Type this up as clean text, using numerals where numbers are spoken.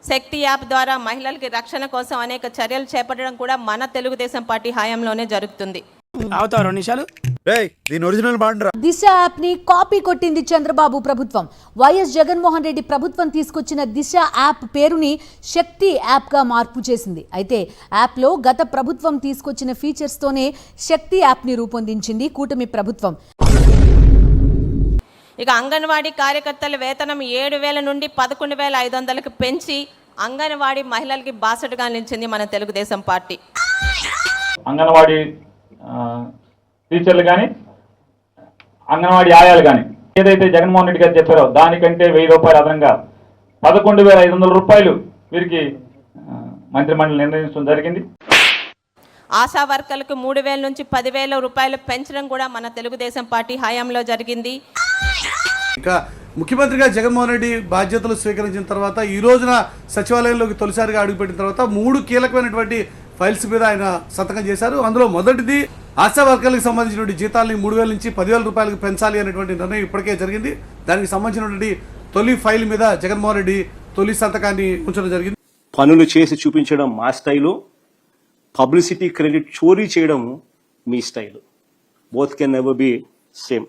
శక్తి app ద్వారా మహిళలకి రక్షణ కోసం అనేక చర్యలు చేపట్టడం కూడా మన తెలుగుదేశం పార్టీ హయాంలోనే జరుగుతుంది. దిశ యాప్ ని కాపీ కొట్టింది చంద్రబాబు ప్రభుత్వం. వైఎస్ జగన్మోహన్ రెడ్డి ప్రభుత్వం తీసుకొచ్చిన దిశ యాప్ పేరుని శక్తి యాప్ గా మార్పు చేసింది. అయితే యాప్ లో గత ప్రభుత్వం తీసుకొచ్చిన ఫీచర్స్ తోనే శక్తి యాప్ ని రూపొందించింది కూటమి ప్రభుత్వం. ఇక అంగన్వాడీ కార్యకర్తల వేతనం 7,000 నుండి 11,500కి పెంచి అంగన్వాడీ మహిళలకి బాసటగా నిలిచింది మన తెలుగుదేశం పార్టీ. అంగన్వాడీ టీచర్లు కానీ అంగన్వాడీ ఆయాలు కానీ ఏదైతే జగన్మోహన్ రెడ్డి గారు చెప్పారో దానికంటే 1,000 రూపాయలు అదనంగా 11,500 రూపాయలు వీరికి మంత్రిమండలి నిర్ణయించడం జరిగింది. ఆశా వర్కర్లకు 3,000 నుంచి 10,000 రూపాయలు పెంచడం కూడా మన తెలుగుదేశం పార్టీ హయాంలో జరిగింది. ఇంకా ముఖ్యమంత్రిగా జగన్మోహన్ రెడ్డి బాధ్యతలు స్వీకరించిన తర్వాత ఈ రోజున సచివాలయంలోకి తొలిసారిగా అడుగుపెట్టిన తర్వాత 3 కీలకమైనటువంటి ఫైల్స్ మీద ఆయన సంతకం చేశారు. అందులో మొదటిది ఆశా వర్కర్లకు సంబంధించినటువంటి జీతాలని 3,000 నుంచి 10,000 రూపాయలకు పెంచాలి అనేటువంటి నిర్ణయం ఇప్పటికే జరిగింది. దానికి సంబంధించినటువంటి తొలి ఫైల్ మీద జగన్మోహన్ రెడ్డి తొలి సంతకాన్ని ఉంచడం జరిగింది. పనులు చేసి చూపించడం మా స్టైలు, పబ్లిసిటీ క్రెడిట్ చోరీ చేయడం మీ style. Both can never be same.